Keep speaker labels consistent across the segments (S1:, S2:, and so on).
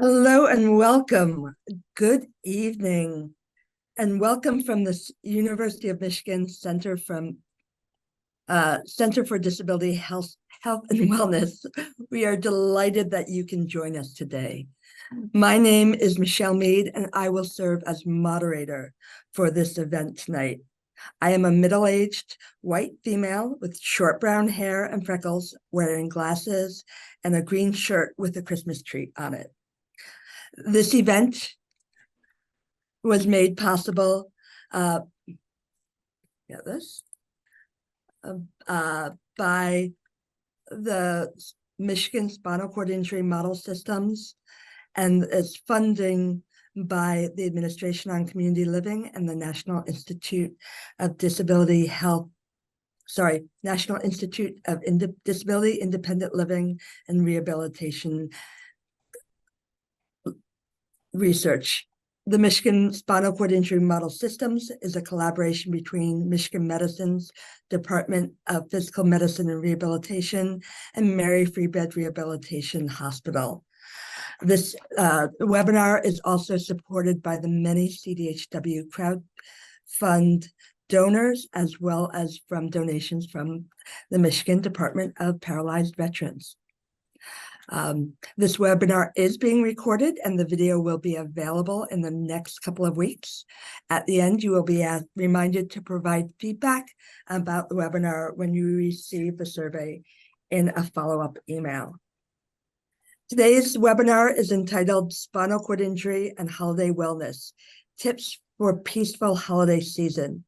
S1: Hello and welcome. Good evening and welcome from the University of Michigan Center for Disability Health and Wellness. We are delighted that you can join us today. My name is Michelle Meade and I will serve as moderator for this event tonight. I am a middle-aged white female with short brown hair and freckles, wearing glasses and a green shirt with a Christmas tree on it. This event was made possible by the Michigan Spinal Cord Injury Model Systems, and its funding by the Administration on Community Living and the National Institute of Disability Disability Independent Living and Rehabilitation Research. The Michigan Spinal Cord Injury Model Systems is a collaboration between Michigan Medicine's Department of Physical Medicine and Rehabilitation and Mary Free Bed Rehabilitation Hospital. This webinar is also supported by the many CDHW crowdfund donors, as well as from donations from the Michigan Department of Paralyzed Veterans. This webinar is being recorded and the video will be available in the next couple of weeks. At the end, you will be reminded to provide feedback about the webinar when you receive the survey in a follow-up email. Today's webinar is entitled Spinal Cord Injury and Holiday Wellness, Tips for Peaceful Holiday Season.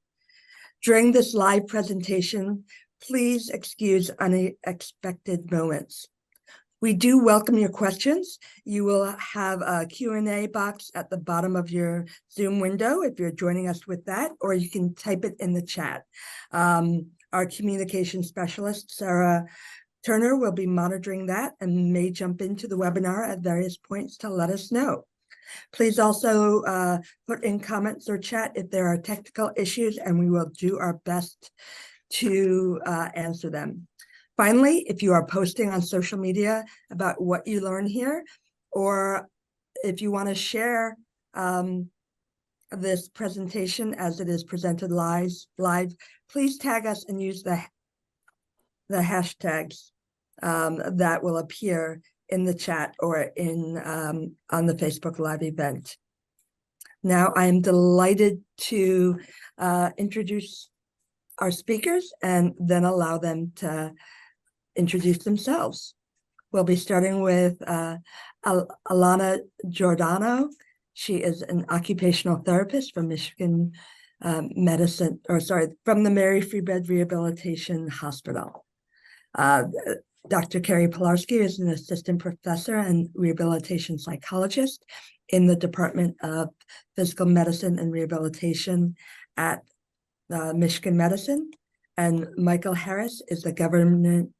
S1: During this live presentation, please excuse unexpected moments. We do welcome your questions. You will have a Q&A box at the bottom of your Zoom window if you're joining us with that, or you can type it in the chat. Our communication specialist, Sarah Turner, will be monitoring that and may jump into the webinar at various points to let us know. Please also put in comments or chat if there are technical issues, and we will do our best to answer them. Finally, if you are posting on social media about what you learn here, or if you want to share this presentation as it is presented live, please tag us and use the hashtags that will appear in the chat or in on the Facebook Live event. Now, I am delighted to introduce our speakers and then allow them to introduce themselves. We'll be starting with Alanna Giordano. She is an occupational therapist from Michigan from the Mary Free Bed Rehabilitation Hospital. Dr. Carrie Pilarski is an assistant professor and rehabilitation psychologist in the Department of Physical Medicine and Rehabilitation at Michigan Medicine. And Michael Harris is the Government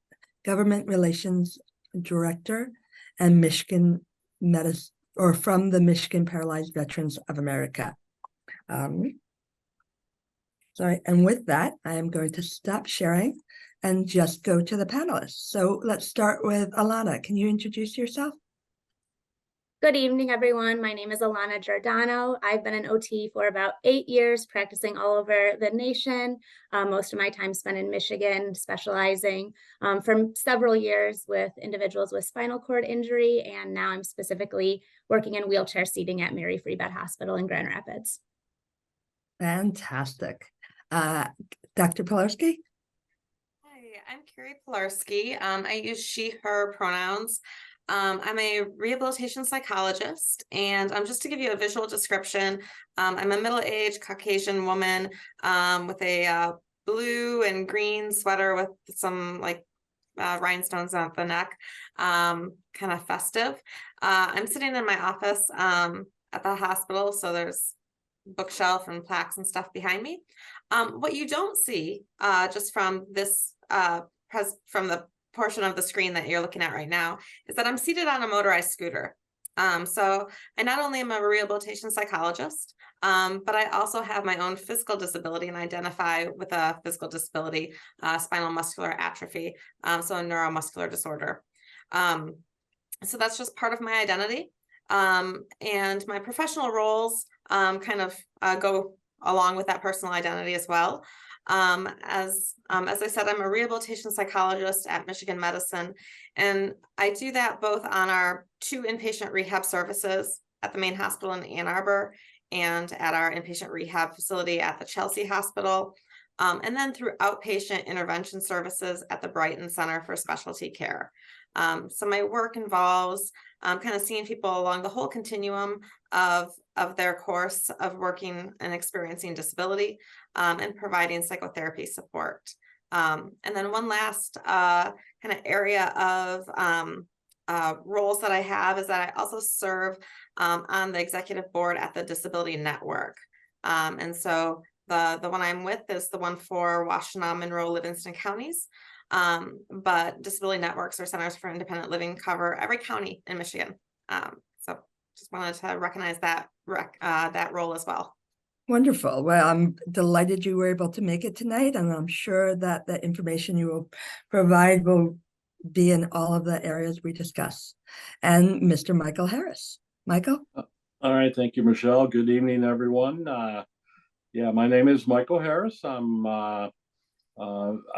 S1: Relations Director and Michigan Medicine, or from the Michigan Paralyzed Veterans of America. And with that, I am going to stop sharing and just go to the panelists. So let's start with Alanna. Can you introduce yourself?
S2: Good evening, everyone. My name is Alanna Giordano. I've been an OT for about 8 years, practicing all over the nation. Most of my time spent in Michigan, specializing for several years with individuals with spinal cord injury. And now I'm specifically working in wheelchair seating at Mary Free Bed Hospital in Grand Rapids.
S1: Fantastic. Dr. Pilarski?
S3: Hi, I'm Carrie Pilarski. I use she, her pronouns. I'm a rehabilitation psychologist, and just to give you a visual description, I'm a middle-aged Caucasian woman with a blue and green sweater with some rhinestones on the neck, kind of festive. I'm sitting in my office at the hospital, so there's bookshelf and plaques and stuff behind me. What you don't see just from this from the portion of the screen that you're looking at right now is that I'm seated on a motorized scooter. So I not only am a rehabilitation psychologist, but I also have my own physical disability and identify with a physical disability, spinal muscular atrophy, so a neuromuscular disorder. So that's just part of my identity. And my professional roles kind of go along with that personal identity as well. As I said, I'm a rehabilitation psychologist at Michigan Medicine, and I do that both on our 2 inpatient rehab services at the main hospital in Ann Arbor and at our inpatient rehab facility at the Chelsea Hospital, and then through outpatient intervention services at the Brighton Center for Specialty Care. So my work involves kind of seeing people along the whole continuum of their course of working and experiencing disability, and providing psychotherapy support. And then one last kind of area of roles that I have is that I also serve on the executive board at the Disability Network. And so the one I'm with is the one for Washtenaw, Monroe, Livingston counties. But disability networks or centers for independent living cover every county in Michigan. So just wanted to recognize that role as well.
S1: Wonderful. Well, I'm delighted you were able to make it tonight, and I'm sure that the information you will provide will be in all of the areas we discuss. And Mr. Michael Harris. Michael?
S4: All right. Thank you, Michelle. Good evening, everyone. Yeah, my name is Michael Harris. I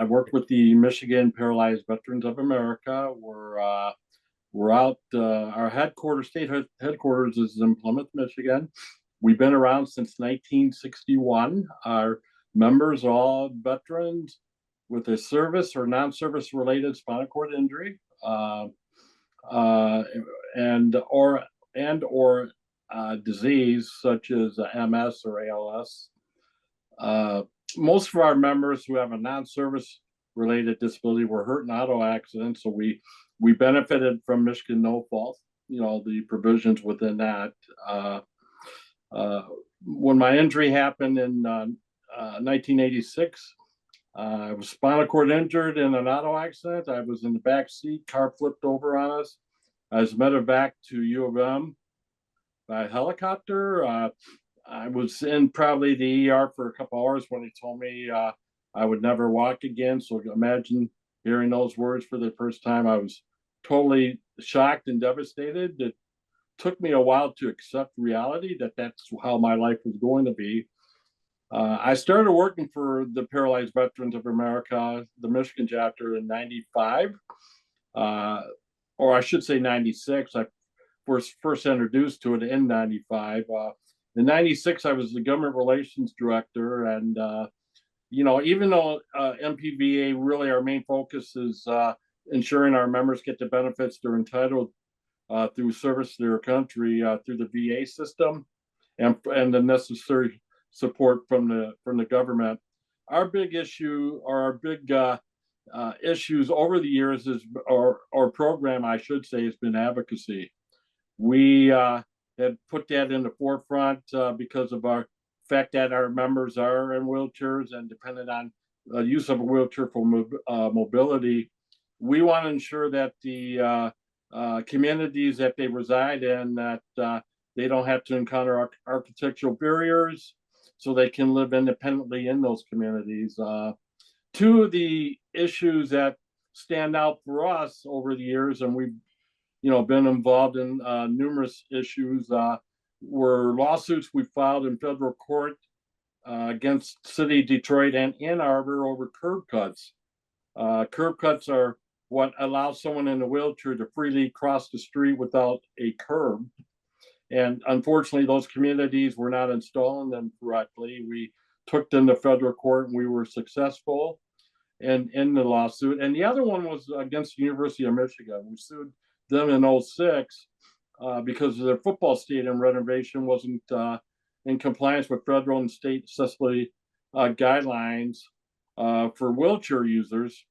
S4: work with the Michigan Paralyzed Veterans of America. We're out, our state headquarters is in Plymouth, Michigan. We've been around since 1961. Our members are all veterans with a service or non-service related spinal cord injury, and or disease such as MS or ALS. Most of our members who have a non-service related disability were hurt in auto accidents, so we benefited from Michigan no fault, the provisions within that. When my injury happened in 1986, I was spinal cord injured in an auto accident. I was in the back seat, car flipped over on us. I was medevac to U of M by helicopter. I was in probably the ER for a couple hours when he told me I would never walk again. So imagine hearing those words for the first time. I was totally shocked and devastated. It took me a while to accept reality that that's how my life was going to be. I started working for the Paralyzed Veterans of America, the Michigan chapter, in 95, or I should say 96. I was first introduced to it in 95. In 96, I was the government relations director. And, even though MPVA, really our main focus is ensuring our members get the benefits they're entitled through service to their country through the VA system and the necessary support from the government. Our big issue, or our big issues over the years is, or program, I should say, has been advocacy. We had put that in the forefront because of our fact that our members are in wheelchairs and dependent on use of a wheelchair for mobility. We want to ensure that the communities that they reside in, that they don't have to encounter architectural barriers, so they can live independently in those communities. Two of the issues that stand out for us over the years, and we've been involved in numerous issues, were lawsuits we filed in federal court against City of Detroit and Ann Arbor over curb cuts. Curb cuts are what allows someone in a wheelchair to freely cross the street without a curb. And unfortunately, those communities were not installing them correctly. We took them to federal court and we were successful in the lawsuit. And the other one was against the University of Michigan. We sued them in 2006 because their football stadium renovation wasn't in compliance with federal and state accessibility guidelines for wheelchair users.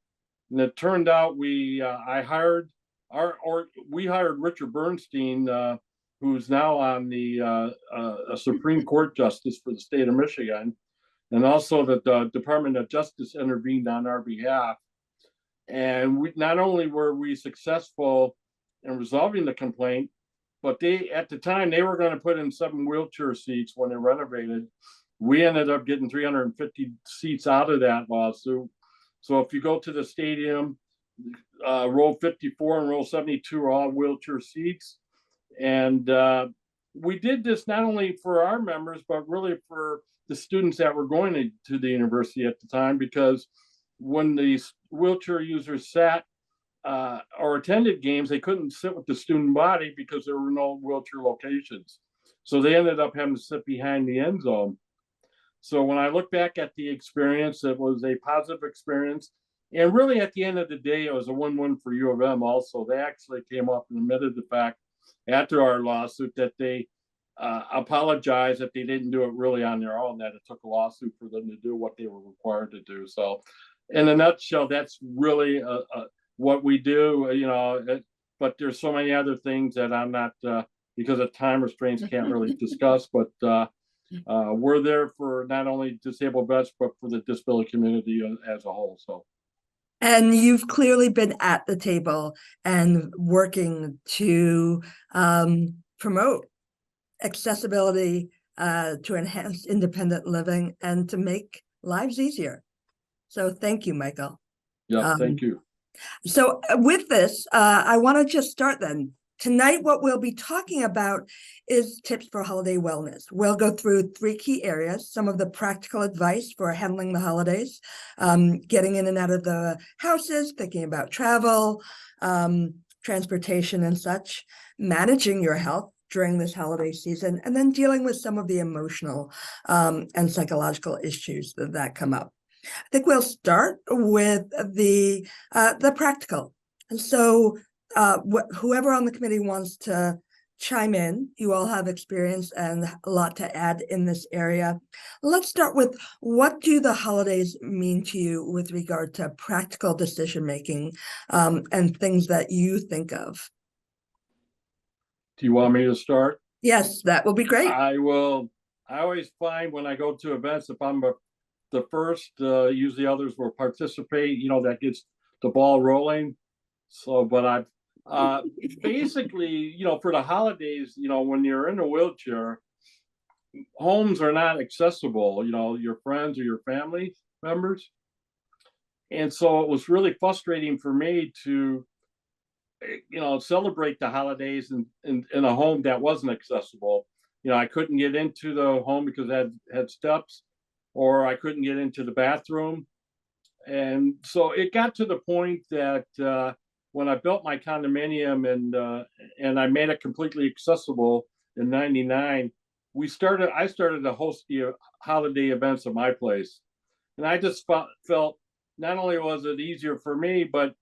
S4: And it turned out we hired Richard Bernstein, who's now on the a Supreme Court justice for the state of Michigan, and also that the Department of Justice intervened on our behalf. And we not only were we successful in resolving the complaint, but at the time they were going to put in 7 wheelchair seats when they renovated. We ended up getting 350 seats out of that lawsuit. So if you go to the stadium, row 54 and row 72 are all wheelchair seats. And we did this not only for our members, but really for the students that were going to the university at the time, because when these wheelchair users sat or attended games, they couldn't sit with the student body because there were no wheelchair locations. So they ended up having to sit behind the end zone. So when I look back at the experience, it was a positive experience. And really, at the end of the day, it was a win-win for U of M also. They actually came up and admitted the fact after our lawsuit that they apologized that they didn't do it really on their own, that it took a lawsuit for them to do what they were required to do. So in a nutshell, that's really what we do, you know, but there's so many other things that I'm not, because of time restraints, can't really discuss, but we're there for not only disabled vets, but for the disability community as a whole. So.
S1: And you've clearly been at the table and working to promote accessibility, to enhance independent living, and to make lives easier. So thank you, Michael.
S4: Yeah, thank you.
S1: So with this, I want to just start then. Tonight, what we'll be talking about is tips for holiday wellness. We'll go through 3 key areas, some of the practical advice for handling the holidays, getting in and out of the houses, thinking about travel, transportation and such, managing your health during this holiday season, and then dealing with some of the emotional and psychological issues that come up. I think we'll start with the practical. And so whoever on the committee wants to chime in, you all have experience and a lot to add in this area. Let's start with, what do the holidays mean to you with regard to practical decision making and things that you think of?
S4: Do you want me to start?
S1: Yes, that will be great.
S4: I will. I always find when I go to events, if I'm the first, usually others will participate, you know, that gets the ball rolling. So, but I've basically, you know, for the holidays, you know, when you're in a wheelchair, homes are not accessible, you know, your friends or your family members. And so it was really frustrating for me to, you know, celebrate the holidays in a home that wasn't accessible. You know, I couldn't get into the home because it had steps, or I couldn't get into the bathroom. And so it got to the point that when I built my condominium and I made it completely accessible in '99, I started to host the holiday events at my place. And I just felt not only was it easier for me, but,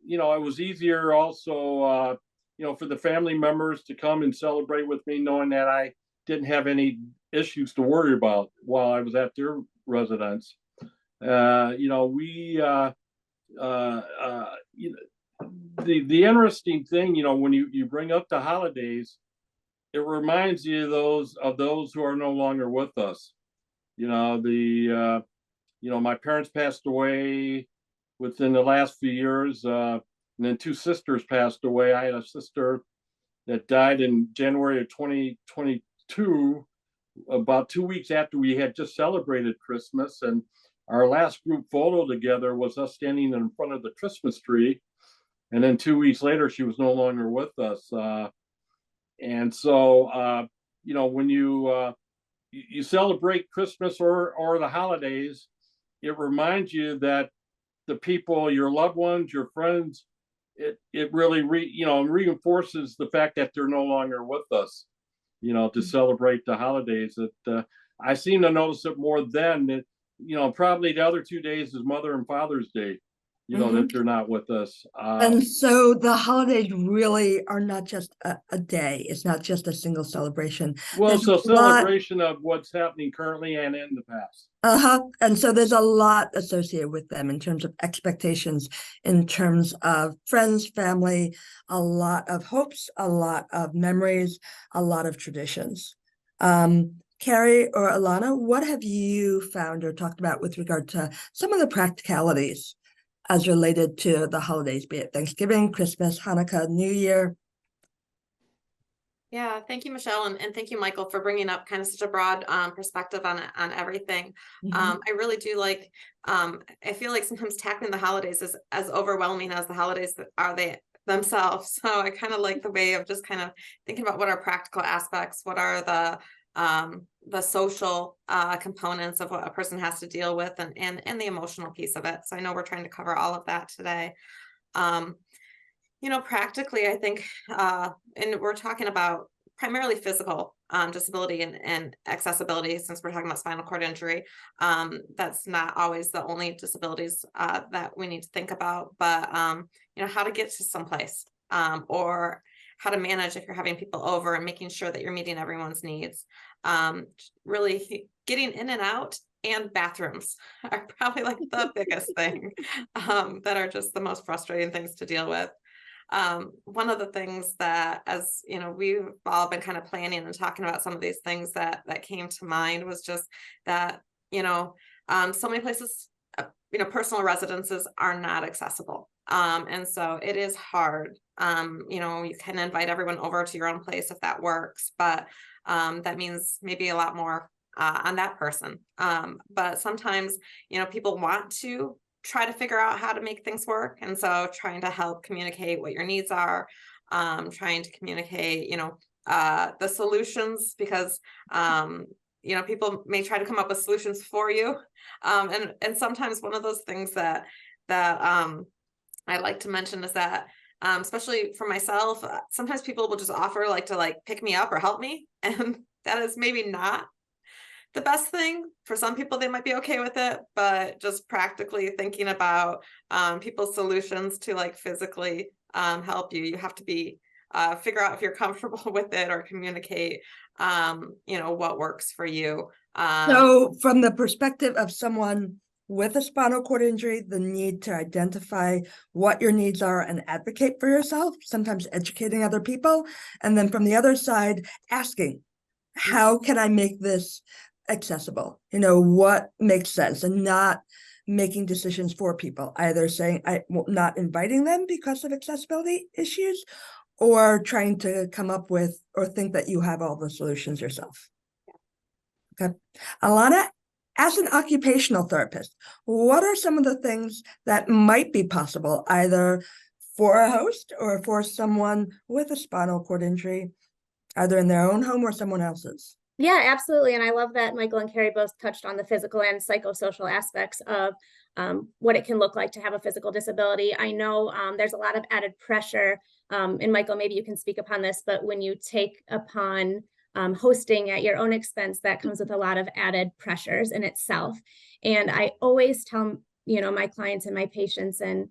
S4: you know, it was easier also, you know, for the family members to come and celebrate with me, knowing that I didn't have any issues to worry about while I was at their residence. You know, we, you know, the interesting thing, you know, when you bring up the holidays, it reminds you of those who are no longer with us. You know, you know, my parents passed away within the last few years, and then 2 sisters passed away. I had a sister that died in January of 2022, about 2 weeks after we had just celebrated Christmas, and our last group photo together was us standing in front of the Christmas tree. And then 2 weeks later, she was no longer with us. And so, you know, when you celebrate Christmas or the holidays, it reminds you that the people, your loved ones, your friends, it really you know, reinforces the fact that they're no longer with us, you know, to celebrate the holidays. That I seem to notice it more then. That, you know, probably the other 2 days is Mother and Father's Day, you know, that they're not with us.
S1: And so the holidays really are not just a day. It's not just a single celebration.
S4: Well, it's a celebration of what's happening currently and in the past.
S1: And so there's a lot associated with them in terms of expectations, in terms of friends, family, a lot of hopes, a lot of memories, a lot of traditions. Carrie or Alanna, what have you found or talked about with regard to some of the practicalities as related to the holidays, be it Thanksgiving, Christmas, Hanukkah, New Year?
S3: Yeah, thank you, Michelle, and thank you, Michael, for bringing up kind of such a broad perspective on everything. I really do like. I feel like sometimes tackling the holidays is as overwhelming as the holidays themselves. So I kind of like the way of just kind of thinking about what are practical aspects, what are the social components of what a person has to deal with, and the emotional piece of it. So I know we're trying to cover all of that today. Practically, I think, and we're talking about primarily physical disability and accessibility, since we're talking about spinal cord injury. That's not always the only disabilities that we need to think about, but how to get to someplace, or how to manage if you're having people over and making sure that you're meeting everyone's needs. Really getting in and out, and bathrooms are probably like the biggest thing that are just the most frustrating things to deal with. One of the things that, as we've all been kind of planning and talking about some of these things that came to mind was just that, so many places, personal residences are not accessible. And so it is hard. You can invite everyone over to your own place if that works, but that means maybe a lot more on that person. But sometimes, people want to try to figure out how to make things work. And so trying to help communicate what your needs are, trying to communicate, the solutions, because, people may try to come up with solutions for you. And sometimes one of those things that I like to mention is that, especially for myself, sometimes people will just offer to pick me up or help me. And that is maybe not the best thing. For some people, they might be okay with it, but just practically thinking about people's solutions to physically help you have to be figure out if you're comfortable with it, or communicate what works for you.
S1: So from the perspective of someone with a spinal cord injury, the need to identify what your needs are and advocate for yourself, sometimes educating other people, and then from the other side, asking, how can I make this accessible? What makes sense, and not making decisions for people, either saying not inviting them because of accessibility issues, or trying to come up with or think that you have all the solutions yourself. Okay. Alanna, as an occupational therapist, what are some of the things that might be possible either for a host or for someone with a spinal cord injury, either in their own home or someone else's?
S2: Yeah, absolutely. And I love that Michael and Carrie both touched on the physical and psychosocial aspects of what it can look like to have a physical disability. I know there's a lot of added pressure, and Michael, maybe you can speak upon this, but when you take upon hosting at your own expense, that comes with a lot of added pressures in itself. And I always tell, my clients and my patients, and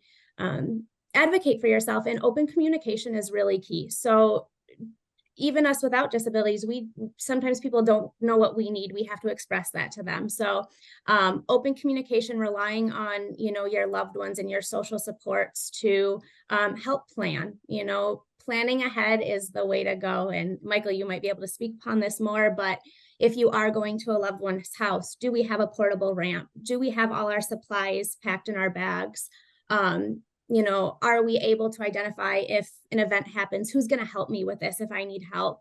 S2: advocate for yourself, and open communication is really key. So even us without disabilities, sometimes people don't know what we need. We have to express that to them. So open communication, relying on, your loved ones and your social supports to help plan. Planning ahead is the way to go. And Michael, you might be able to speak upon this more, but if you are going to a loved one's house, do we have a portable ramp? Do we have all our supplies packed in our bags? Are we able to identify if an event happens, who's going to help me with this if I need help?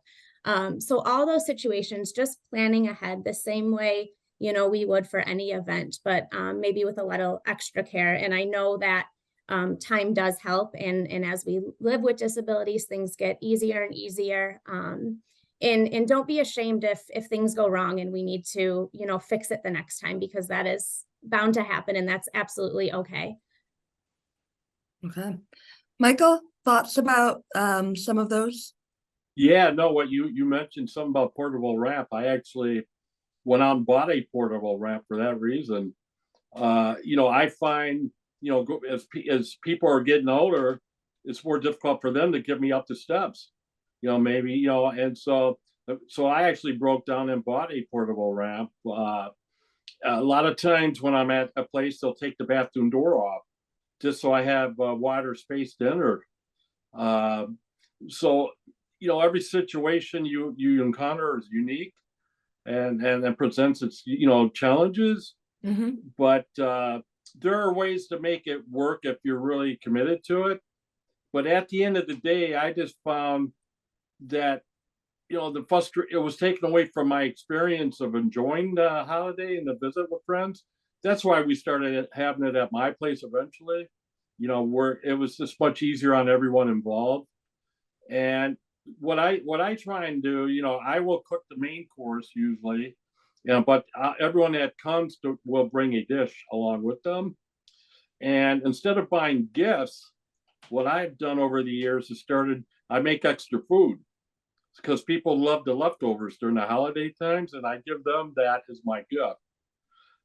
S2: So all those situations, just planning ahead the same way, we would for any event, but maybe with a little extra care. And I know that time does help. And as we live with disabilities, things get easier and easier. And don't be ashamed if things go wrong and we need to, fix it the next time, because that is bound to happen, and that's absolutely okay.
S1: Okay. Michael, thoughts about some of those?
S4: Yeah, no, what you mentioned something about portable ramp. I actually went out and bought a portable ramp for that reason. I find, as people are getting older, it's more difficult for them to get me up the steps, maybe, and so I actually broke down and bought a portable ramp. A lot of times when I'm at a place, they'll take the bathroom door off just so I have wider space to enter. So, every situation you encounter is unique and presents its, challenges.
S1: Mm-hmm.
S4: But there are ways to make it work if you're really committed to it. But at the end of the day, I just found that, it was taken away from my experience of enjoying the holiday and the visit with friends. That's why we started having it at my place eventually, where it was just much easier on everyone involved. And what I try and do, I will cook the main course usually, but everyone that comes will bring a dish along with them. And instead of buying gifts, what I've done over the years is I make extra food because people love the leftovers during the holiday times, and I give them that as my gift.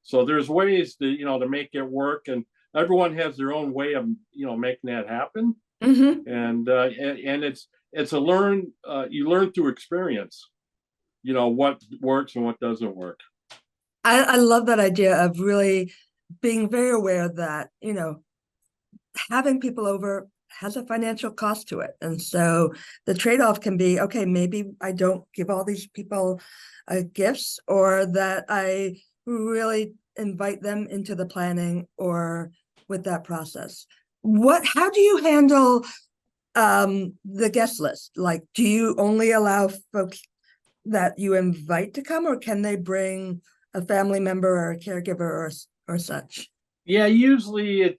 S4: So there's ways to make it work, and everyone has their own way of making that happen.
S1: Mm-hmm.
S4: And it's a you learn through experience, what works and what doesn't work.
S1: I love that idea of really being very aware that, having people over has a financial cost to it. And so the trade-off can be, okay, maybe I don't give all these people gifts, or that I really invite them into the planning or with that process. How do you handle the guest list? Like, do you only allow folks that you invite to come, or can they bring a family member or a caregiver or such?
S4: Yeah, usually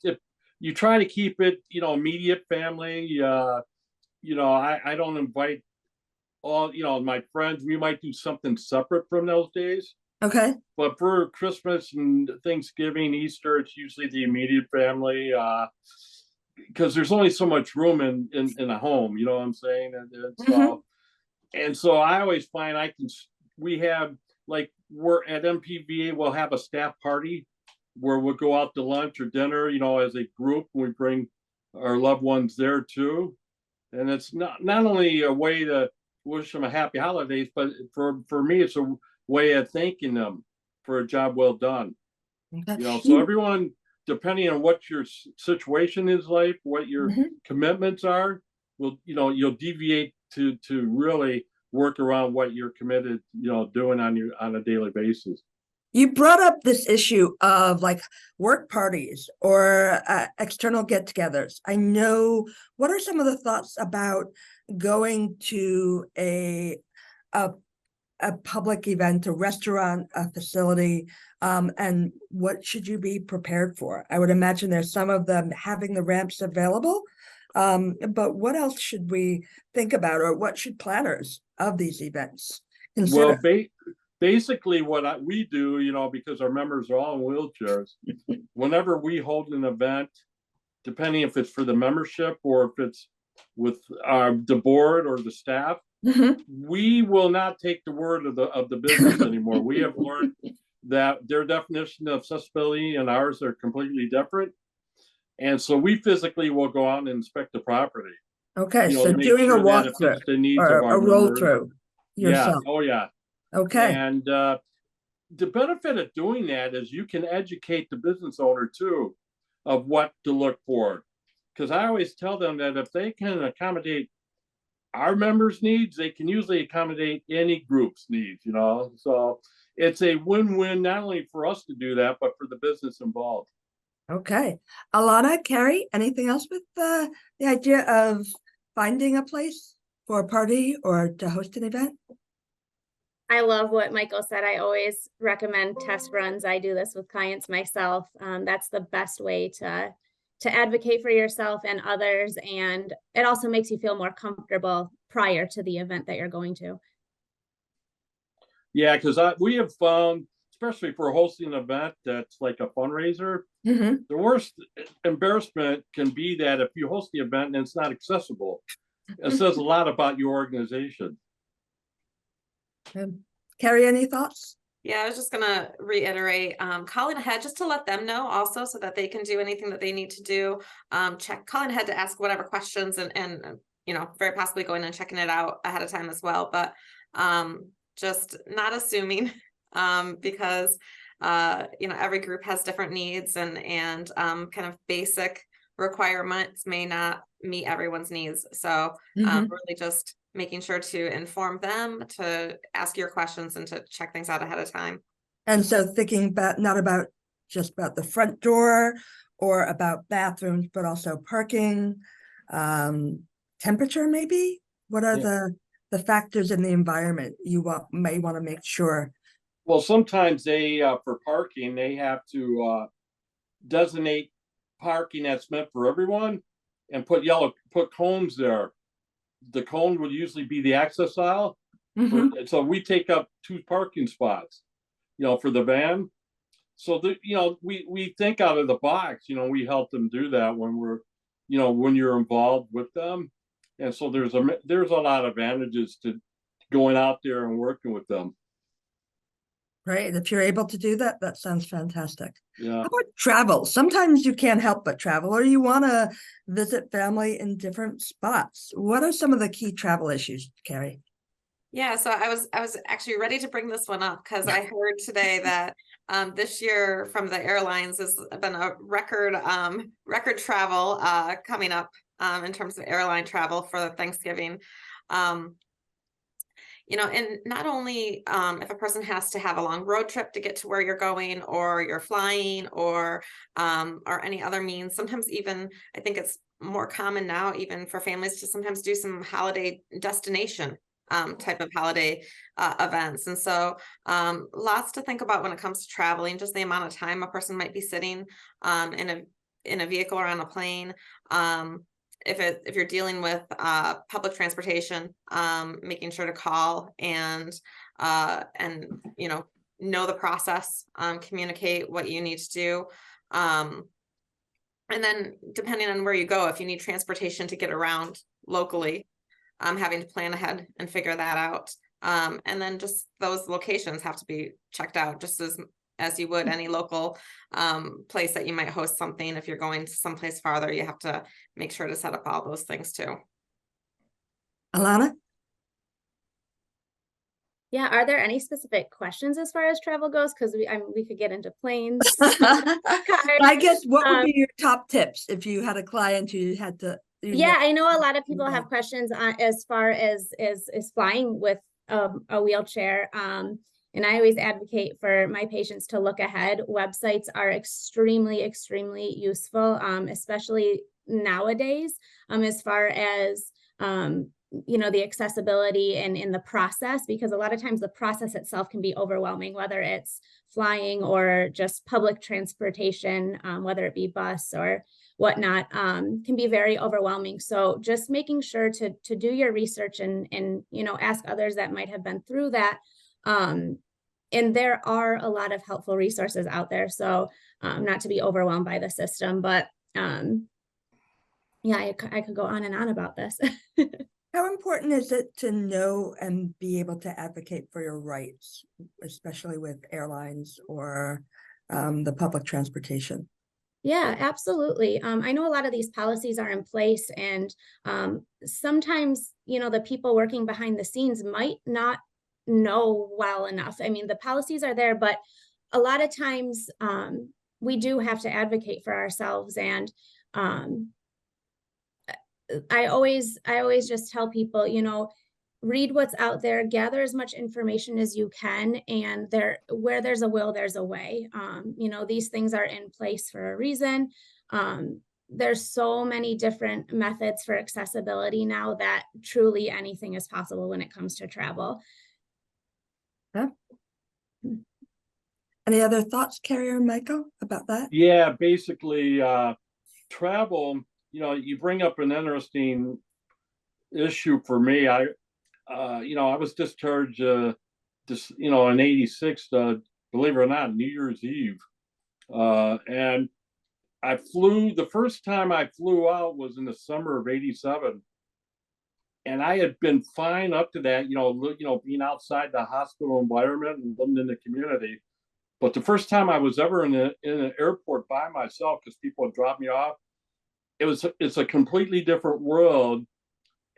S4: you try to keep it, immediate family. I don't invite all, my friends. We might do something separate from those days.
S1: Okay.
S4: But for Christmas and Thanksgiving, Easter, it's usually the immediate family, because there's only so much room in a home. You know what I'm saying? And so I always find we have, like, we're at MPVA, we'll have a staff party where we'll go out to lunch or dinner, as a group. We bring our loved ones there too. And it's not only a way to wish them a happy holidays, but for me, it's a way of thanking them for a job well done.
S1: Okay.
S4: So everyone, depending on what your situation is like, what your commitments are, you'll deviate to really work around what you're committed, doing on a daily basis.
S1: You brought up this issue of like work parties or external get-togethers. I know, what are some of the thoughts about going to a public event, a restaurant, a facility, and what should you be prepared for? I would imagine there's some of them having the ramps available, but what else should we think about, or what should planners of these events consider?
S4: Well, basically what we do, because our members are all in wheelchairs, whenever we hold an event, depending if it's for the membership or if it's with the board or the staff, we will not take the word of the business anymore. We have learned that their definition of accessibility and ours are completely different. And so we physically will go out and inspect the property.
S1: Okay, so doing a walkthrough or a roll through yourself.
S4: Yeah. Oh, yeah.
S1: Okay.
S4: And the benefit of doing that is you can educate the business owner too of what to look for. Because I always tell them that if they can accommodate our members' needs, they can usually accommodate any group's needs, So it's a win-win, not only for us to do that, but for the business involved.
S1: Okay. Alanna, Carrie, anything else with the idea of finding a place for a party or to host an event?
S2: I love what Michael said. I always recommend test runs. I do this with clients myself. That's the best way to advocate for yourself and others. And it also makes you feel more comfortable prior to the event that you're going to.
S4: Yeah, because we have found, especially for hosting an event that's like a fundraiser, the worst embarrassment can be that if you host the event and it's not accessible, it says a lot about your organization.
S1: Carrie, any thoughts?
S3: Yeah, I was just gonna reiterate, calling ahead just to let them know also, so that they can do anything that they need to do. Calling ahead to ask whatever questions and very possibly going and checking it out ahead of time as well. But just not assuming, because every group has different needs, and kind of basic requirements may not meet everyone's needs. So really just making sure to inform them, to ask your questions, and to check things out ahead of time.
S1: And so thinking about not about just about the front door or about bathrooms, but also parking, temperature, maybe. What are the factors in the environment you may want to make sure?
S4: Well, sometimes they for parking, they have to designate parking that's meant for everyone and put cones there. The cone would usually be the access aisle. So we take up 2 parking spots, for the van. So we think out of the box, we help them do that when we're, when you're involved with them. And so there's a lot of advantages to going out there and working with them.
S1: Right. If you're able to do that, that sounds fantastic.
S4: Yeah.
S1: How about travel? Sometimes you can't help but travel, or you want to visit family in different spots. What are some of the key travel issues, Carrie?
S3: Yeah, so I was actually ready to bring this one up because I heard today that this year from the airlines has been a record travel coming up in terms of airline travel for Thanksgiving. And not only if a person has to have a long road trip to get to where you're going, or you're flying, or any other means, sometimes even I think it's more common now even for families to sometimes do some holiday destination type of holiday events. And so lots to think about when it comes to traveling, just the amount of time a person might be sitting in a vehicle or on a plane. If you're dealing with public transportation, making sure to call and know the process, communicate what you need to do. And then depending on where you go, if you need transportation to get around locally, having to plan ahead and figure that out. And then just those locations have to be checked out just as you would any local place that you might host something. If you're going to someplace farther, you have to make sure to set up all those things too.
S1: Alanna?
S2: Yeah, are there any specific questions as far as travel goes? Because we could get into planes.
S1: I guess what would be your top tips if you had a client who had to?
S2: Yeah, I know a lot of people have questions as far as flying with a wheelchair. And I always advocate for my patients to look ahead. Websites are extremely, extremely useful, especially nowadays, as far as the accessibility and in the process, because a lot of times the process itself can be overwhelming, whether it's flying or just public transportation, whether it be bus or whatnot, can be very overwhelming. So just making sure to do your research and ask others that might have been through that. And there are a lot of helpful resources out there. So not to be overwhelmed by the system, but yeah, I could go on and on about this.
S1: How important is it to know and be able to advocate for your rights, especially with airlines or the public transportation?
S2: Yeah, absolutely. I know a lot of these policies are in place, and sometimes, the people working behind the scenes might not know well enough. I mean, the policies are there, but a lot of times we do have to advocate for ourselves. And I always just tell people, read what's out there, gather as much information as you can, and where there's a will, there's a way. These things are in place for a reason. There's so many different methods for accessibility now that truly anything is possible when it comes to travel.
S1: Yeah. Any other thoughts, Carrie or Michael, about that?
S4: Yeah, basically travel, you bring up an interesting issue for me. I was discharged in '86, believe it or not, New Year's Eve. And the first time I flew out was in the summer of '87. And I had been fine up to that, being outside the hospital environment and living in the community. But the first time I was ever in an airport by myself, because people would drop me off, it's a completely different world.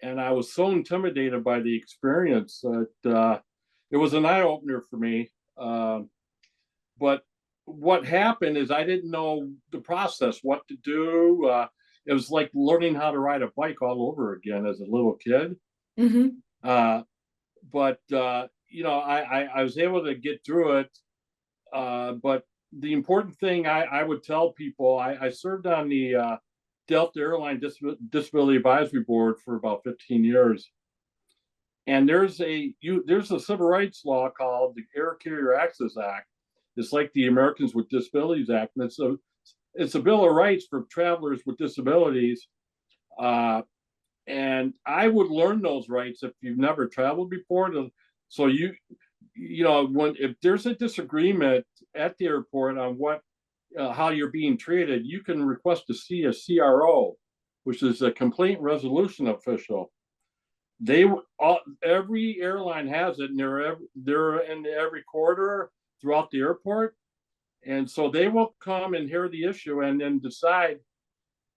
S4: And I was so intimidated by the experience that it was an eye opener for me. But what happened is I didn't know the process, what to do. It was like learning how to ride a bike all over again as a little kid.
S1: Mm-hmm.
S4: But I was able to get through it. But the important thing I would tell people, I served on the Delta Airline Disability Advisory Board for about 15 years. And there's a civil rights law called the Air Carrier Access Act. It's like the Americans with Disabilities Act. And it's a Bill of Rights for travelers with disabilities. And I would learn those rights if you've never traveled before. So if there's a disagreement at the airport on how you're being treated, you can request to see a CRO, which is a complaint resolution official. Every airline has it, and they're in every corridor throughout the airport, and so they will come and hear the issue and then decide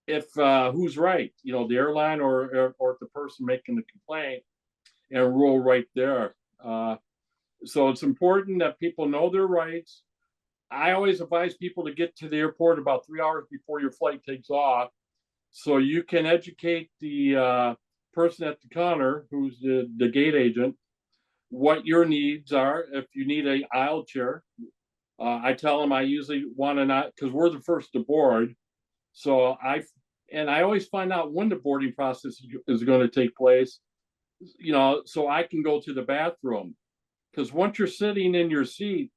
S4: if who's right, the airline or the person making the complaint, and rule right there. So it's important that people know their rights. I always advise people to get to the airport about 3 hours before your flight takes off, so you can educate the person at the counter, who's the gate agent, what your needs are. If you need an aisle chair, I tell them I usually want to not, because we're the first to board. So I always find out when the boarding process is going to take place, so I can go to the bathroom. Because once you're sitting in your seat,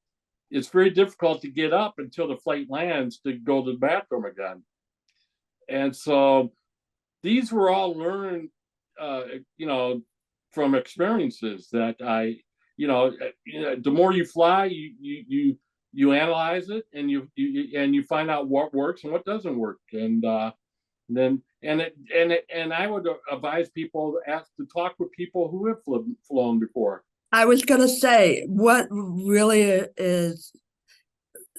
S4: it's very difficult to get up until the flight lands to go to the bathroom again. And so these were all learned, from experiences that the more you fly, you analyze it, and you find out what works and what doesn't work. And then I would advise people to talk with people who have flown before.
S1: I was going to say, what really is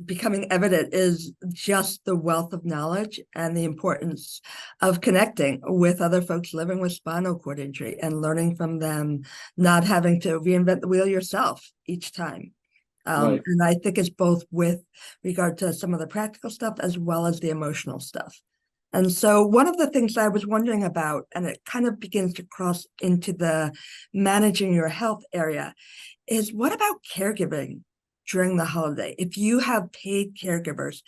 S1: becoming evident is just the wealth of knowledge and the importance of connecting with other folks living with spinal cord injury and learning from them, not having to reinvent the wheel yourself each time.
S4: Right.
S1: And I think it's both with regard to some of the practical stuff as well as the emotional stuff. And so one of the things I was wondering about, and it kind of begins to cross into the managing your health area, is what about caregiving during the holiday? If you have paid caregivers,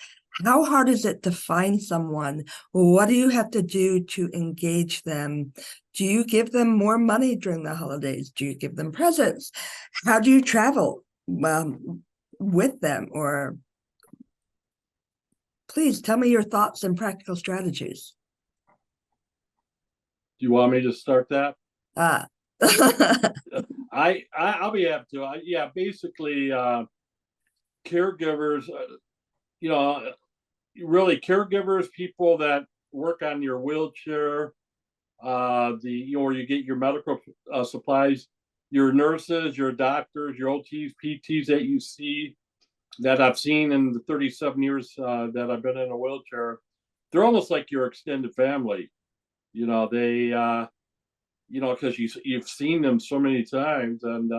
S1: how hard is it to find someone? What do you have to do to engage them? Do you give them more money during the holidays? Do you give them presents? How do you travel with them? Or please tell me your thoughts and practical strategies.
S4: Do you want me to start that? I'll be happy to. Basically, caregivers, really caregivers, people that work on your wheelchair, or you get your medical supplies, your nurses, your doctors, your OTs, PTs that you see, that I've seen in the 37 years that I've been in a wheelchair. They're almost like your extended family. They because you've seen them so many times, and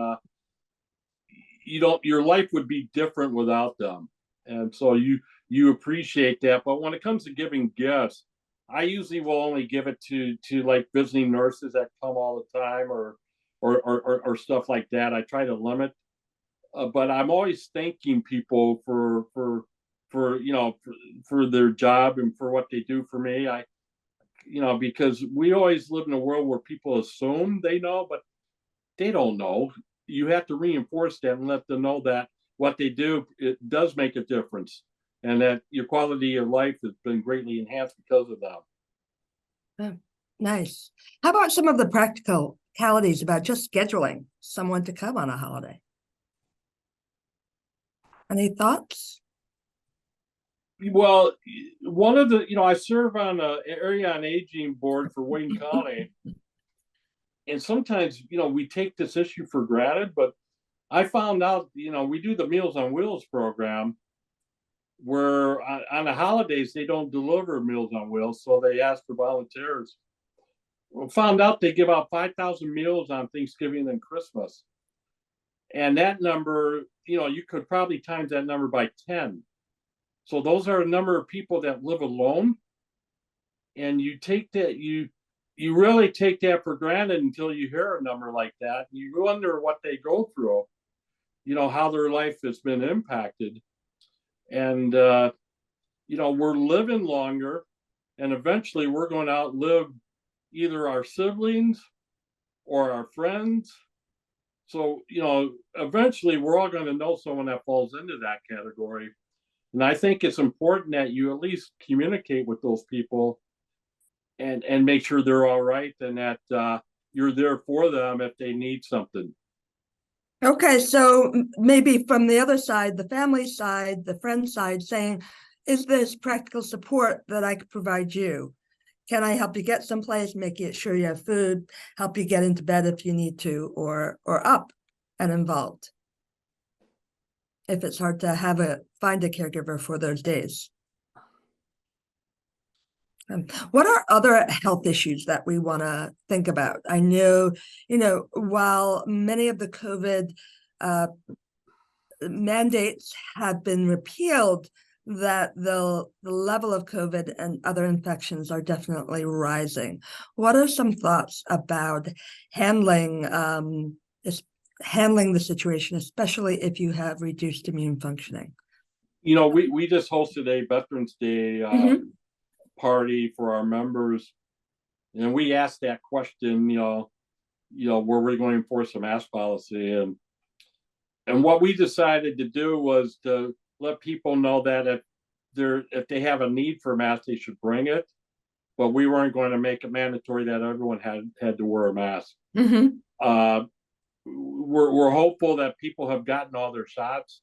S4: your life would be different without them. And so you appreciate that. But when it comes to giving gifts, I usually will only give it to like visiting nurses that come all the time, or stuff like that. I try to limit, but I'm always thanking people for their job and for what they do for me. Because we always live in a world where people assume they know, but they don't know. You have to reinforce that and let them know that what they do, it does make a difference, and that your quality of life has been greatly enhanced because of that.
S1: Oh, nice. How about some of the practicalities about just scheduling someone to come on a holiday? Any thoughts?
S4: Well, one of the, I serve on an area on aging board for Wayne County. And sometimes, we take this issue for granted, but I found out, we do the Meals on Wheels program, where on the holidays, they don't deliver Meals on Wheels, so they ask for volunteers. Found out they give out 5,000 meals on Thanksgiving and Christmas. And that number, you could probably times that number by 10. So those are a number of people that live alone. And you take that, you really take that for granted until you hear a number like that. You wonder what they go through, how their life has been impacted. And, we're living longer, and eventually we're going to outlive either our siblings or our friends. So, eventually we're all going to know someone that falls into that category. And I think it's important that you at least communicate with those people and make sure they're all right, and that you're there for them if they need something.
S1: Okay, so maybe from the other side, the family side, the friend side, saying, is this practical support that I could provide you? Can I help you get someplace, make sure you have food, help you get into bed if you need to, or up and involved? If it's hard to find a caregiver for those days. What are other health issues that we want to think about? I know, while many of the COVID mandates have been repealed, that the level of COVID and other infections are definitely rising. What are some thoughts about handling the situation, especially if you have reduced immune functioning?
S4: We just hosted a Veterans Day party for our members, and we asked that question, were we going to enforce a mask policy? And what we decided to do was to let people know that if they have a need for a mask, they should bring it, but we weren't going to make it mandatory that everyone had to wear a mask. We're hopeful that people have gotten all their shots.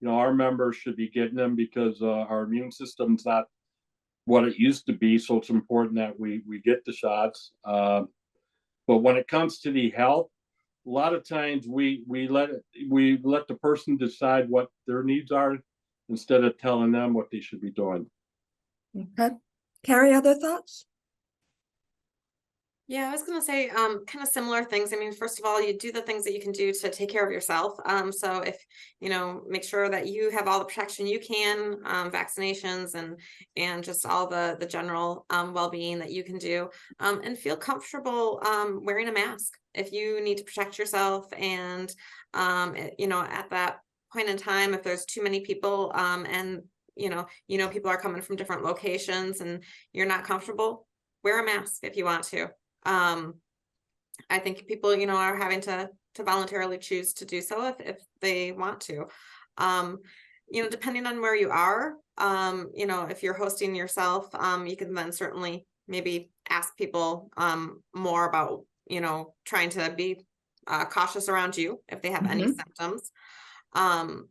S4: Our members should be getting them because our immune system's not what it used to be, so it's important that we get the shots. But when it comes to the health, a lot of times we let the person decide what their needs are instead of telling them what they should be doing.
S1: Okay, Carrie, other thoughts?
S3: Yeah, I was going to say kind of similar things. I mean, first of all, you do the things that you can do to take care of yourself. So if, make sure that you have all the protection you can, vaccinations and just all the general well-being that you can do, and feel comfortable wearing a mask if you need to protect yourself. And, at that point in time, if there's too many people and, people are coming from different locations and you're not comfortable, wear a mask if you want to. I think people, are having to voluntarily choose to do so if they want to. Depending on where you are, if you're hosting yourself, you can then certainly maybe ask people more about, trying to be cautious around you if they have any symptoms.
S1: Or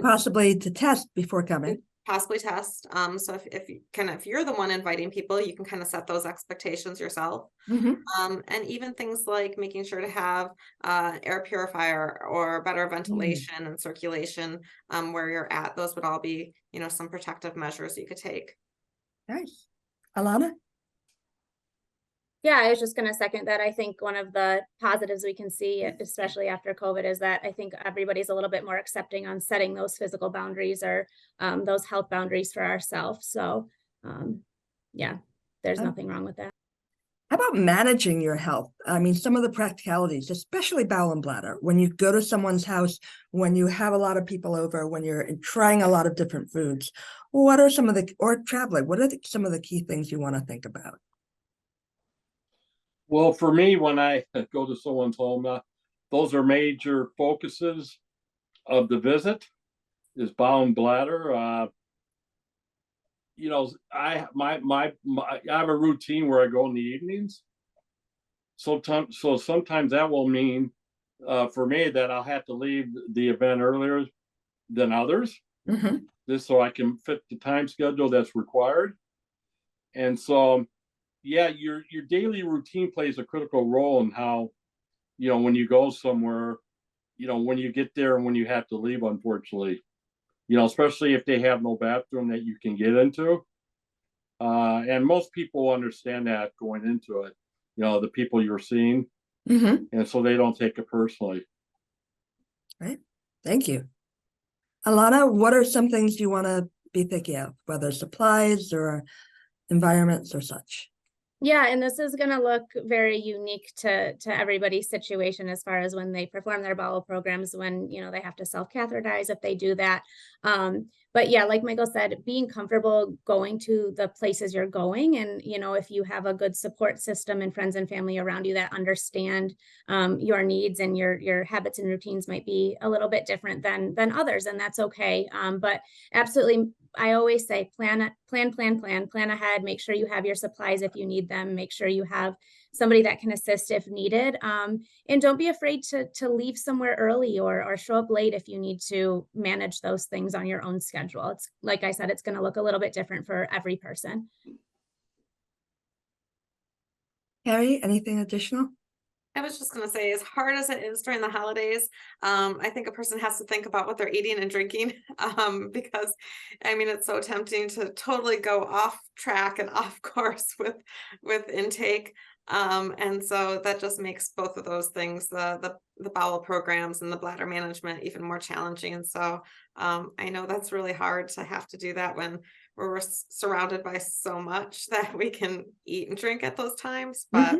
S1: possibly to test before coming.
S3: Possibly test. So if you're the one inviting people, you can kind of set those expectations yourself. And even things like making sure to have air purifier or better ventilation and circulation where you're at. Those would all be, some protective measures you could take.
S1: Nice. Alanna?
S2: Yeah, I was just going to second that. I think one of the positives we can see, especially after COVID, is that I think everybody's a little bit more accepting on setting those physical boundaries or those health boundaries for ourselves. So, yeah, there's nothing wrong with that.
S1: How about managing your health? I mean, some of the practicalities, especially bowel and bladder, when you go to someone's house, when you have a lot of people over, when you're trying a lot of different foods, what are some of or traveling, what are some of the key things you want to think about?
S4: Well, for me, when I go to someone's home, those are major focuses of the visit, is bowel and bladder. I have a routine where I go in the evenings. So sometimes that will mean for me that I'll have to leave the event earlier than others, just so I can fit the time schedule that's required. And so, yeah, your daily routine plays a critical role in how, when you go somewhere, when you get there and when you have to leave, unfortunately, especially if they have no bathroom that you can get into. And most people understand that going into it, the people you're seeing. And so they don't take it personally.
S1: Right. Thank you. Alanna, what are some things you want to be thinking of, whether supplies or environments or such?
S2: Yeah, and this is going to look very unique to everybody's situation as far as when they perform their bowel programs, when, they have to self-catheterize if they do that. But yeah, like Michael said, being comfortable going to the places you're going, and, if you have a good support system and friends and family around you that understand your needs, and your habits and routines might be a little bit different than others, and that's okay. But absolutely I always say plan ahead, make sure you have your supplies if you need them, make sure you have somebody that can assist if needed. And don't be afraid to leave somewhere early or show up late if you need to manage those things on your own schedule. It's like I said, it's going to look a little bit different for every person.
S1: Carrie, anything additional?
S3: I was just going to say, as hard as it is during the holidays, I think a person has to think about what they're eating and drinking, because I mean, it's so tempting to totally go off track and off course with intake. And so that just makes both of those things, the bowel programs and the bladder management, even more challenging. And so I know that's really hard to have to do that when we're surrounded by so much that we can eat and drink at those times, but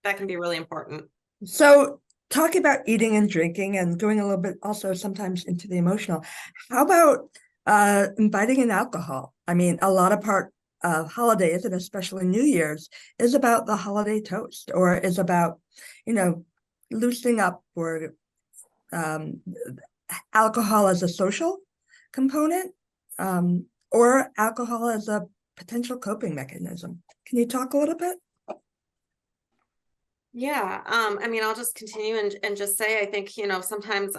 S3: that can be really important.
S1: So talking about eating and drinking and going a little bit also sometimes into the emotional, how about inviting in alcohol? I mean, a lot of part of holidays, and especially New Year's, is about the holiday toast, or is about, loosening up, or alcohol as a social component, or alcohol as a potential coping mechanism. Can you talk a little bit?
S3: Yeah, I mean, I'll just continue and just say, I think, sometimes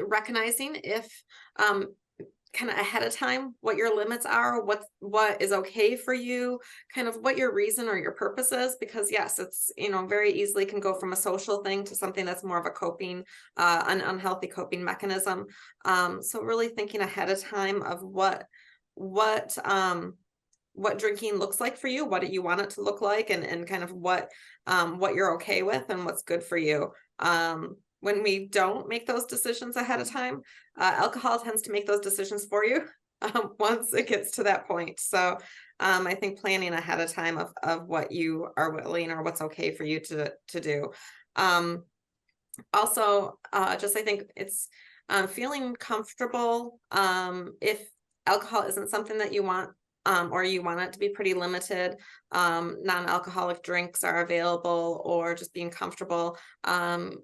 S3: recognizing if kind of ahead of time what your limits are, what is okay for you, kind of what your reason or your purpose is, because yes, it's, very easily can go from a social thing to something that's more of a coping, an unhealthy coping mechanism. So really thinking ahead of time of what drinking looks like for you, what do you want it to look like, and kind of what you're okay with and what's good for you. When we don't make those decisions ahead of time, alcohol tends to make those decisions for you once it gets to that point. So I think planning ahead of time of what you are willing or what's okay for you to do. Also, just I think it's feeling comfortable if alcohol isn't something that you want, or you want it to be pretty limited, non-alcoholic drinks are available, or just being comfortable,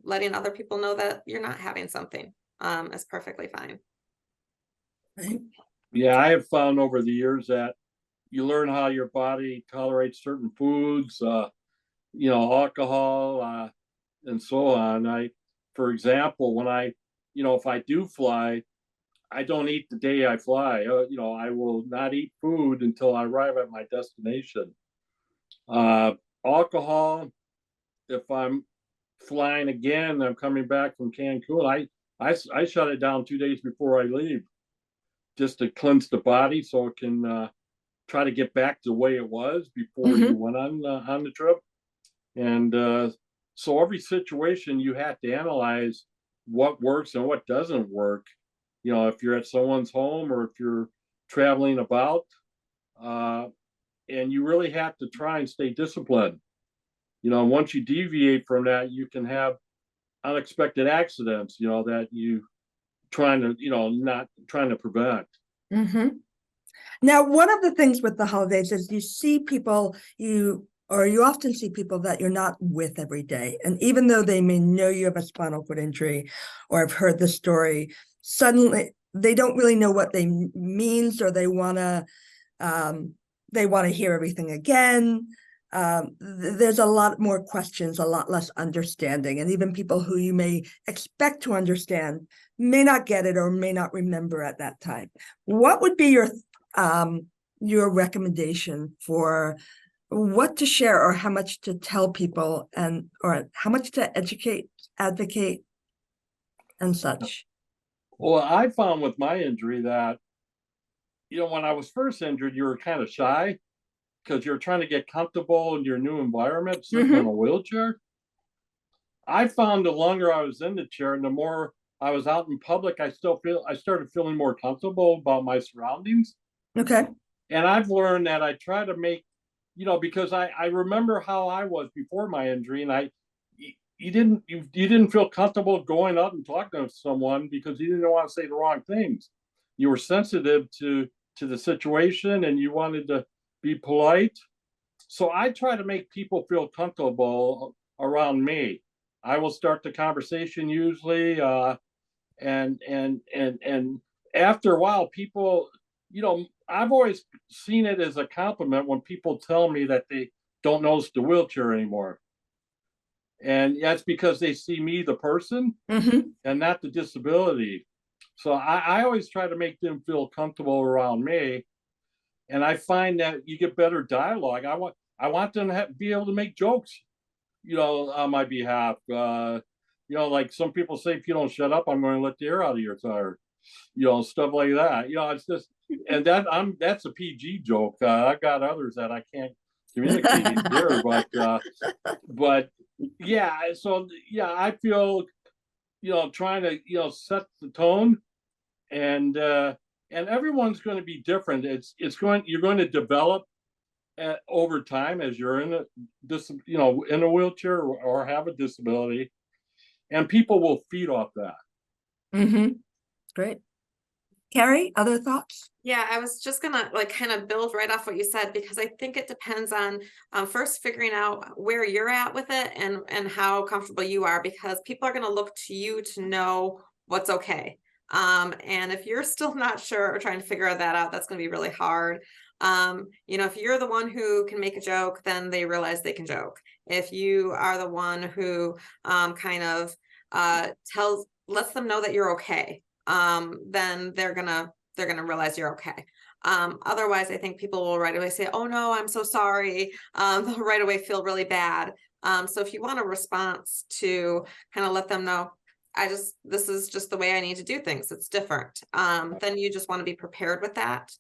S3: letting other people know that you're not having something is perfectly fine.
S1: Right.
S4: Yeah, I have found over the years that you learn how your body tolerates certain foods, alcohol, and so on. For example, when if I do fly, I don't eat the day I fly. I will not eat food until I arrive at my destination. Alcohol, if I'm flying again, I'm coming back from Cancun, I shut it down 2 days before I leave, just to cleanse the body so it can try to get back to the way it was before you went on the trip. And so every situation you have to analyze what works and what doesn't work. If you're at someone's home or if you're traveling about, and you really have to try and stay disciplined. Once you deviate from that, you can have unexpected accidents, that you not trying to prevent.
S1: Now, one of the things with the holidays is you see people, you often see people that you're not with every day. And even though they may know you have a spinal cord injury or have heard the story, suddenly they don't really know what they means, or they want to hear everything again. There's a lot more questions, a lot less understanding, and even people who you may expect to understand may not get it or may not remember at that time. What would be your recommendation for what to share, or how much to tell people, or how much to educate, advocate, and such?
S4: Well, I found with my injury that, when I was first injured, you were kind of shy because you're trying to get comfortable in your new environment, sitting in a wheelchair. I found the longer I was in the chair and the more I was out in public, I started feeling more comfortable about my surroundings.
S1: Okay.
S4: And I've learned that I try to make, because I remember how I was before my injury, and you didn't feel comfortable going up and talking to someone because you didn't want to say the wrong things. You were sensitive to the situation and you wanted to be polite. So I try to make people feel comfortable around me. I will start the conversation usually, and after a while, people you know, I've always seen it as a compliment when people tell me that they don't notice the wheelchair anymore. And that's because they see me, the person,
S1: Mhm.
S4: and not the disability. So I always try to make them feel comfortable around me. And I find that you get better dialogue. I want them to be able to make jokes, you know, on my behalf. You know, like some people say, if you don't shut up, I'm going to let the air out of your tire. You know, stuff like that. You know, it's just, and that's a PG joke. I've got others that I can't communicate here, but yeah. So yeah, I feel, you know, trying to, you know, set the tone, and everyone's going to be different. You're going to develop over time as you're in you know, in a wheelchair or have a disability, and people will feed off that.
S1: Mm-hmm. Great. Carrie, other thoughts?
S3: Yeah, I was just gonna like kind of build right off what you said, because I think it depends on first figuring out where you're at with it and how comfortable you are, because people are gonna look to you to know what's okay. And if you're still not sure or trying to figure that out, that's gonna be really hard. You know, if you're the one who can make a joke, then they realize they can joke. If you are the one who kind of lets them know that you're okay, then they're gonna realize you're okay. Otherwise, I think people will right away say, oh no, I'm so sorry. They'll right away feel really bad. So if you want a response to kind of let them know, this is just the way I need to do things, it's different, then you just want to be prepared with that.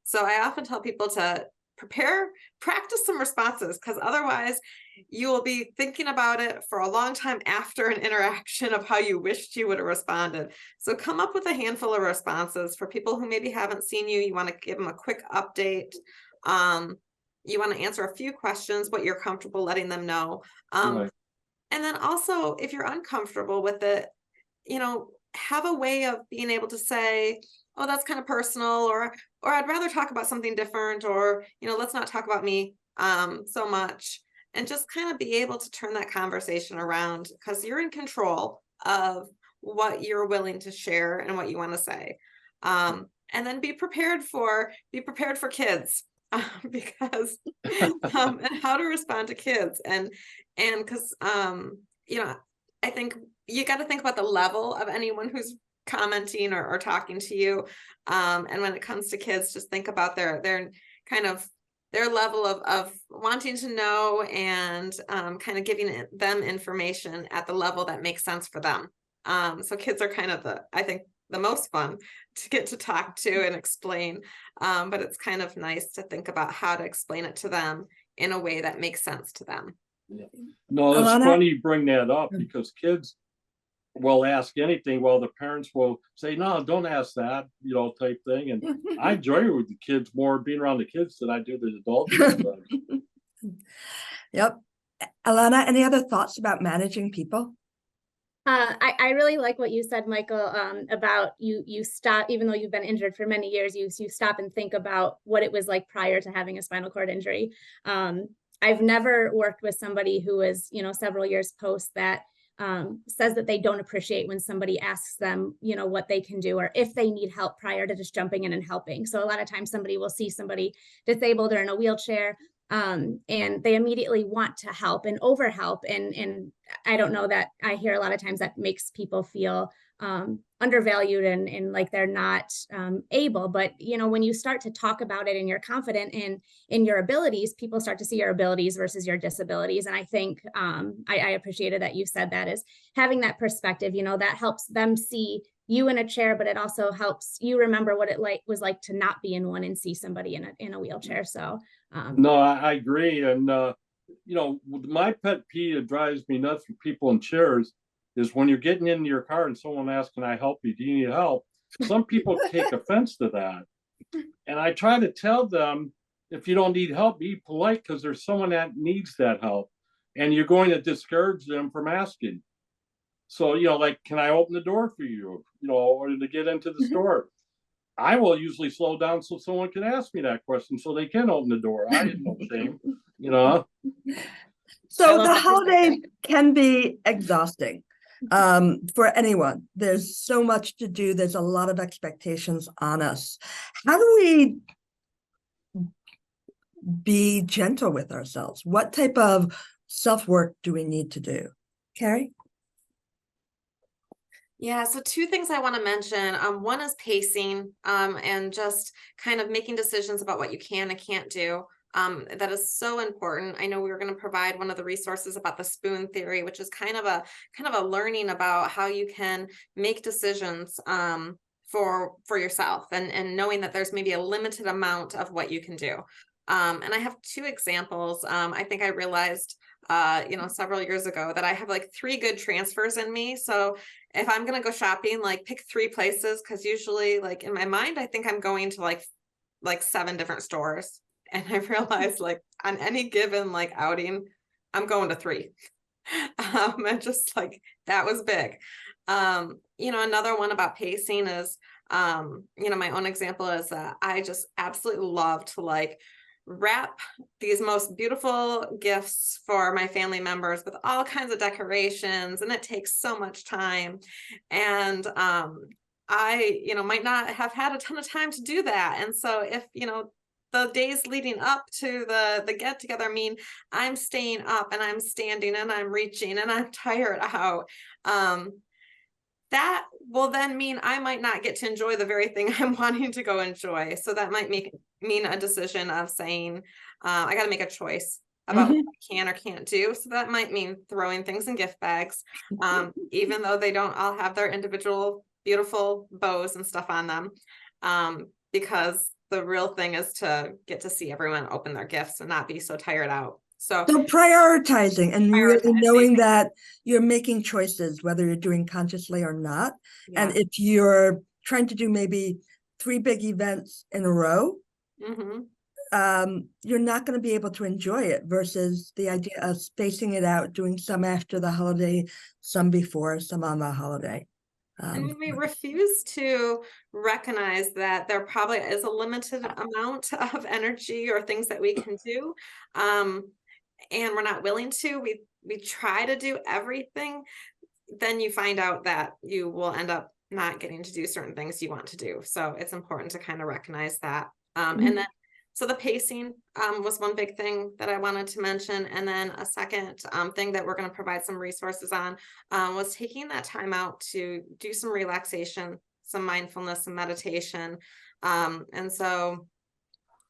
S3: So I often tell people to practice some responses, because otherwise you will be thinking about it for a long time after an interaction of how you wished you would have responded. So come up with a handful of responses for people who maybe haven't seen you. You want to give them a quick update. You want to answer a few questions, what you're comfortable letting them know.
S4: Right.
S3: And then also, if you're uncomfortable with it, you know, have a way of being able to say, oh, that's kind of personal, or I'd rather talk about something different, or, you know, let's not talk about me so much, and just kind of be able to turn that conversation around, because you're in control of what you're willing to share and what you want to say. And then be prepared for kids, because and how to respond to kids, and because you know, I think you got to think about the level of anyone who's commenting or talking to you. And when it comes to kids, just think about their kind of their level of wanting to know, and kind of giving them information at the level that makes sense for them. So kids are kind of I think the most fun to get to talk to and explain. But it's kind of nice to think about how to explain it to them in a way that makes sense to them.
S4: Yeah. No, it's
S1: Alanna?
S4: funny you bring that up, because kids will ask anything, while the parents will say, no, don't ask that, you know, type thing. And I enjoy it with the kids more, being around the kids, than I do the adults.
S1: Yep. Alanna, any other thoughts about managing people?
S2: I really like what you said, Michael, about you stop, even though you've been injured for many years, you stop and think about what it was like prior to having a spinal cord injury. I've never worked with somebody who is, you know, several years post that says that they don't appreciate when somebody asks them, you know, what they can do, or if they need help, prior to just jumping in and helping. So a lot of times somebody will see somebody disabled or in a wheelchair, and they immediately want to help and overhelp. And I don't know, that I hear a lot of times that makes people feel undervalued and like they're not able. But, you know, when you start to talk about it and you're confident in your abilities, people start to see your abilities versus your disabilities. And I think I appreciated that you said that, is having that perspective, you know, that helps them see you in a chair, but it also helps you remember what it was like to not be in one and see somebody in a wheelchair. So
S4: no, I agree. And you know, my pet peeve that drives me nuts with people in chairs is when you're getting into your car and someone asks, can I help you? Do you need help? Some people take offense to that. And I try to tell them, if you don't need help, be polite, because there's someone that needs that help. And you're going to discourage them from asking. So, you know, like, can I open the door for you? You know, or to get into the store. I will usually slow down so someone can ask me that question, so they can open the door. I have no shame, you know.
S1: So the holidays can be exhausting. for anyone. There's so much to do. There's a lot of expectations on us. How do we be gentle with ourselves? What type of self-work do we need to do? Carrie?
S3: Yeah, so two things I want to mention. One is pacing, and just kind of making decisions about what you can and can't do. That is so important. I know we were going to provide one of the resources about the spoon theory, which is kind of a learning about how you can make decisions for yourself, and knowing that there's maybe a limited amount of what you can do. And I have two examples. I think I realized several years ago that I have like 3 good transfers in me. So if I'm going to go shopping, like pick 3 places, because usually like in my mind, I think I'm going to like 7 different stores. And I realized like on any given like outing, I'm going to 3. And just like, that was big. Another one about pacing is, my own example is that I just absolutely love to like wrap these most beautiful gifts for my family members with all kinds of decorations, and it takes so much time. And I might not have had a ton of time to do that. And so if the days leading up to the get together mean I'm staying up and I'm standing and I'm reaching and I'm tired out, that will then mean I might not get to enjoy the very thing I'm wanting to go enjoy. So that might mean a decision of saying, I got to make a choice about what I can or can't do. So that might mean throwing things in gift bags, even though they don't all have their individual beautiful bows and stuff on them, because the real thing is to get to see everyone open their gifts and not be so tired out. So
S1: prioritizing and really knowing that you're making choices, whether you're doing consciously or not. Yeah. And if you're trying to do maybe 3 big events in a row, you're not going to be able to enjoy it, versus the idea of spacing it out, doing some after the holiday, some before, some on the holiday.
S3: And when we refuse to recognize that there probably is a limited amount of energy or things that we can do, and we're not willing to, we try to do everything, then you find out that you will end up not getting to do certain things you want to do. So it's important to kind of recognize that. And then, so the pacing was one big thing that I wanted to mention. And then a second thing that we're going to provide some resources on was taking that time out to do some relaxation, some mindfulness, some meditation. And so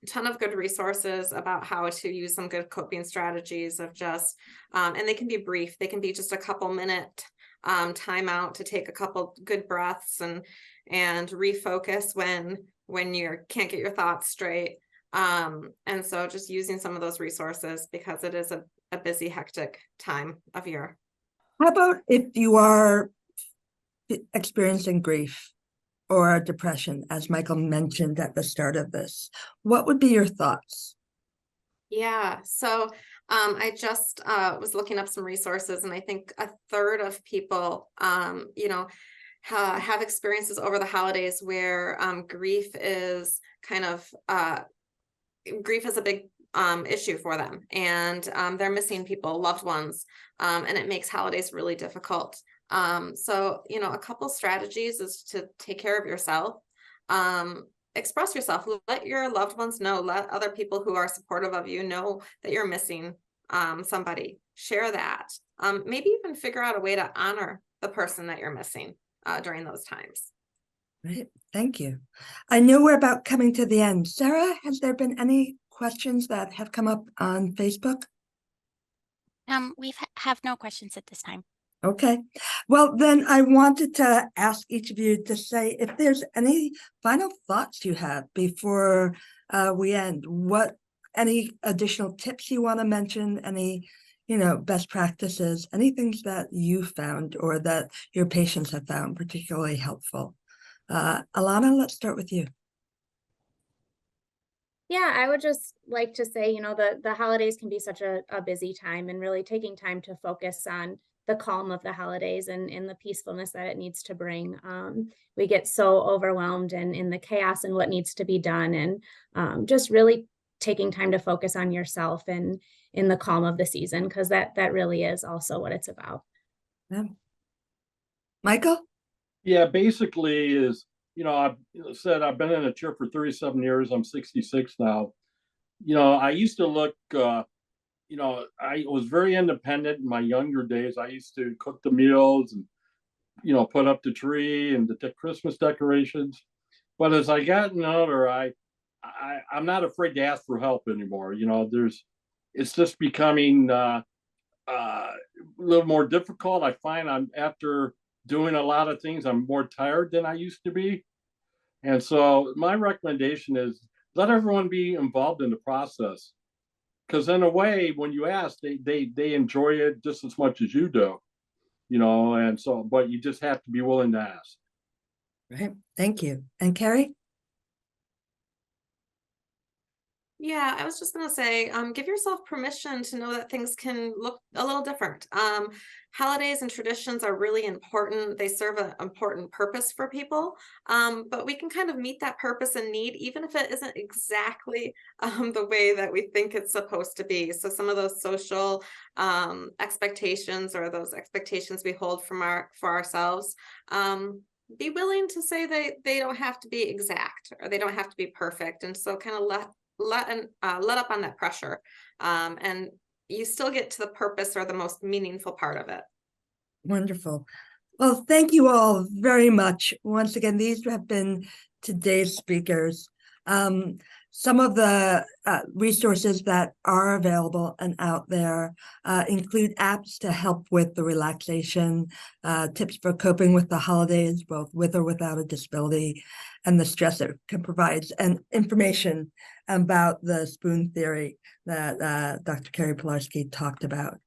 S3: a ton of good resources about how to use some good coping strategies of just, and they can be brief. They can be just a couple minute time out to take a couple good breaths and refocus when you can't get your thoughts straight. And so just using some of those resources, because it is a busy, hectic time of year.
S1: How about if you are experiencing grief or depression, as Michael mentioned at the start of this? What would be your thoughts?
S3: Yeah, so I just was looking up some resources, and I think 1/3 of people, have experiences over the holidays where grief is kind of grief is a big issue for them, and they're missing people, loved ones, and it makes holidays really difficult. So, a couple strategies is to take care of yourself, express yourself, let your loved ones know, let other people who are supportive of you know that you're missing somebody, share that, maybe even figure out a way to honor the person that you're missing during those times.
S1: Right. Thank you. I know we're about coming to the end. Sarah, has there been any questions that have come up on Facebook?
S5: We have no questions at this time.
S1: Okay. Well, then I wanted to ask each of you to say if there's any final thoughts you have before we end. Any additional tips you want to mention? Any, best practices? Any things that you found or that your patients have found particularly helpful? Alanna, let's start with you.
S2: Yeah, I would just like to say, the holidays can be such a busy time, and really taking time to focus on the calm of the holidays and the peacefulness that it needs to bring. We get so overwhelmed in the chaos and what needs to be done, and just really taking time to focus on yourself and in the calm of the season, because that really is also what it's about.
S1: Yeah. Michael?
S4: Yeah, basically is, I've said I've been in a chair for 37 years. I'm 66 now. I used to look, I was very independent in my younger days. I used to cook the meals and, put up the tree and the Christmas decorations. But as I gotten older, I'm not afraid to ask for help anymore. It's just becoming a little more difficult. I find after doing a lot of things, I'm more tired than I used to be. And so my recommendation is let everyone be involved in the process. Because in a way, when you ask, they enjoy it just as much as you do, and so, but you just have to be willing to ask.
S1: Right. Thank you. And Carrie?
S3: Yeah, I was just gonna say, give yourself permission to know that things can look a little different. Holidays and traditions are really important. They serve an important purpose for people, but we can kind of meet that purpose and need, even if it isn't exactly the way that we think it's supposed to be. So some of those social expectations, or those expectations we hold for ourselves, be willing to say they don't have to be exact, or they don't have to be perfect, and so kind of let up on that pressure, and you still get to the purpose or the most meaningful part of it.
S1: Wonderful. Well, thank you all very much. Once again, these have been today's speakers. Some of the resources that are available and out there include apps to help with the relaxation, tips for coping with the holidays, both with or without a disability, and the stress it can provide, and information about the spoon theory that Dr. Carrie Pilarski talked about.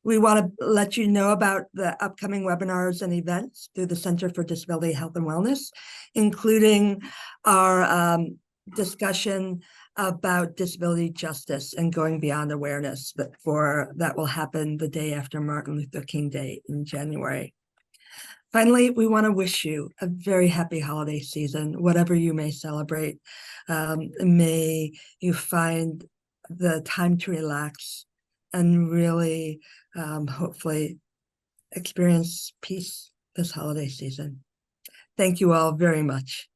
S1: We want to let you know about the upcoming webinars and events through the Center for Disability Health and Wellness, including our discussion about disability justice and going beyond awareness that will happen the day after Martin Luther King Day in January. Finally, we want to wish you a very happy holiday season, whatever you may celebrate. May you find the time to relax and really, hopefully, experience peace this holiday season. Thank you all very much.